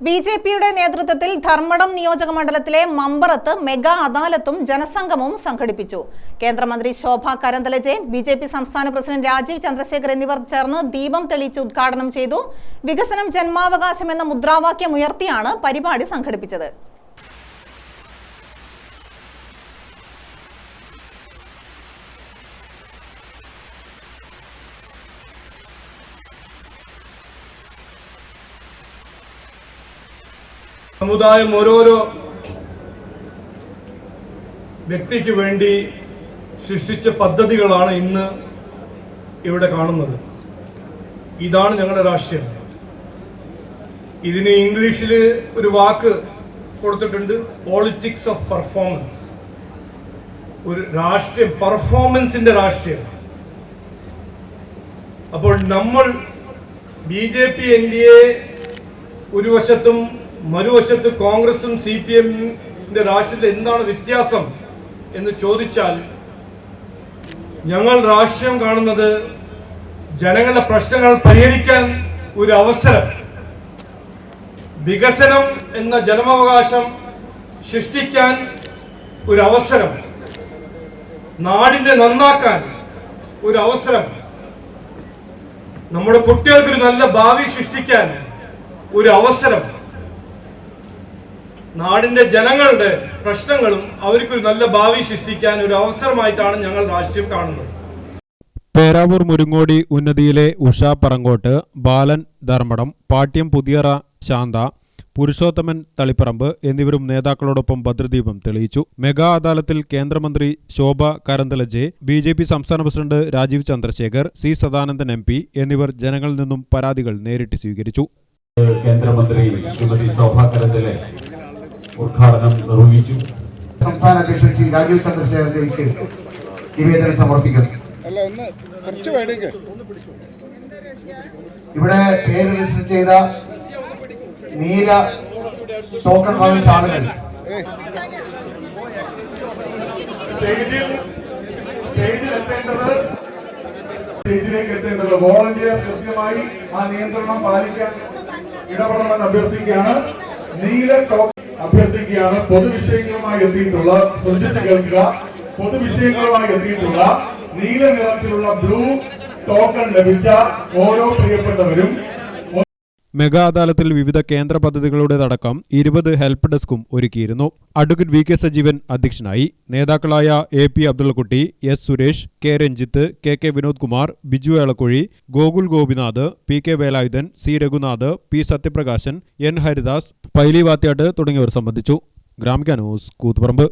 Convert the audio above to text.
ബിജെപിയുടെ നേതൃത്വത്തിൽ ധർമ്മടം നിയോജക മണ്ഡലത്തിലെ മമ്പറത്ത് മെഗാ അദാലത്തും ജനസംഗമവും സംഘടിപ്പിച്ചു. കേന്ദ്രമന്ത്രി ശോഭ കരന്തലജെ, ബിജെപി സംസ്ഥാന പ്രസിഡന്റ് രാജീവ് ചന്ദ്രശേഖർ എന്നിവർ ചേർന്ന് ദീപം തെളിയിച്ച് ഉദ്ഘാടനം ചെയ്തു. വികസനം ജന്മാവകാശം എന്ന മുദ്രാവാക്യം ഉയർത്തിയാണ് പരിപാടി സംഘടിപ്പിച്ചത്. സമുദായം ഓരോരോ വ്യക്തിക്ക് വേണ്ടി സൃഷ്ടിച്ച പദ്ധതികളാണ് ഇന്ന് ഇവിടെ കാണുന്നത്. ഇതാണ് ഞങ്ങളുടെ രാഷ്ട്രീയം. ഇതിന് ഇംഗ്ലീഷിൽ ഒരു വാക്ക് കൊടുത്തിട്ടുണ്ട്, പോളിറ്റിക്സ് ഓഫ് പെർഫോമൻസ്. ഒരു രാഷ്ട്രീയം, പെർഫോമൻസിന്റെ രാഷ്ട്രീയം. അപ്പോൾ നമ്മൾ BJP NDA ഒരു വശത്തും മറുവശത്ത് കോൺഗ്രസും CPM-ന്റെ രാഷ്ട്രീയത്തിൽ എന്താണ് വ്യത്യാസം എന്ന് ചോദിച്ചാൽ, ഞങ്ങൾ രാഷ്ട്രീയം കാണുന്നത് ജനങ്ങളുടെ പ്രശ്നങ്ങൾ പരിഹരിക്കാൻ ഒരു അവസരം, വികസനം എന്ന ജനമവകാശം സൃഷ്ടിക്കാൻ ഒരു അവസരം, നാടിനെ നന്നാക്കാൻ ഒരു അവസരം, നമ്മുടെ കുട്ടികൾക്കൊരു നല്ല ഭാവി സൃഷ്ടിക്കാൻ ഒരു അവസരം, നാടിന്റെ ജനങ്ങളുടെ പ്രശ്നങ്ങളും അവർക്കൊരു നല്ല ഭാവി സൃഷ്ടിക്കാൻ ഒരു അവസരമായിട്ടാണ് ഞങ്ങൾ രാഷ്ട്രീയം കാണുന്നത്. പേരാവൂർ മുരുങ്ങോടി ഉന്നതിയിലെ ഉഷ പറങ്കോട്ട്, ബാലൻ ധർമ്മടം, പാട്യം പുതിയറ ശാന്ത, പുരുഷോത്തമൻ തളിപ്പറമ്പ് എന്നിവരും നേതാക്കളോടൊപ്പം ഭദ്രദീപം തെളിയിച്ചു. മെഗാ അദാലത്തിൽ കേന്ദ്രമന്ത്രി ശോഭ കരന്തലജെ, BJP സംസ്ഥാന president Rajeev Chandrasekhar, C Sadanandan MP എന്നിവർ ജനങ്ങളിൽ നിന്നും പരാതികൾ നേരിട്ട് സ്വീകരിച്ചു. കേന്ദ്രമന്ത്രി ശ്രീമതി ശോഭ കരന്തലെ ഉദ്ഘാടനം നിർവഹിച്ചു. സംസ്ഥാന അധ്യക്ഷൻ ശ്രീ രാജീവ് ചന്ദ്രശേഖരയ്ക്ക് നിവേദനം സമർപ്പിക്കുന്നു. ഇവിടെ പേര് രജിസ്റ്റർ ചെയ്ത നീല ടോക്കൺ വാങ്ങിച്ച ആളുകൾ സ്റ്റേജിലേക്ക് എത്തേണ്ടത് വോളണ്ടിയർ കൃത്യമായി ആ നിയന്ത്രണം പാലിക്കാൻ ഇടപെടണമെന്ന് അഭ്യർത്ഥിക്കുകയാണ്. നീല ടോക്കൺ അഭ്യർത്ഥിക്കുകയാണ്. പൊതുവിഷയങ്ങളുമായി എത്തിയിട്ടുള്ള, ശ്രദ്ധിച്ച് കേൾക്കുക, പൊതുവിഷയങ്ങളുമായി എത്തിയിട്ടുള്ള നീല നിറത്തിലുള്ള ബ്ലൂ ടോക്കൺ ലഭിച്ച ഓരോ പ്രിയപ്പെട്ടവരും മെഗാ അദാലത്തിൽ വിവിധ കേന്ദ്ര പദ്ധതികളുടേതടക്കം 20 ഹെൽപ്പ് ഡെസ്കും ഒരുക്കിയിരുന്നു. അഡ്വക്കേറ്റ് VK സജീവൻ അധ്യക്ഷനായി. നേതാക്കളായ AP Abdullakutty, S Suresh, K Ranjith, KK Vinod Kumar, Biju Elakkuzhi, Gokul Gopinath, PK Velayudhan, C Raghunath, P Sathyaprakashan, N Haridas, Paily Vathyatt തുടങ്ങിയവർ സംബന്ധിച്ചു. ഗ്രാമിക ന്യൂസ്, കൂത്തുപറമ്പ്.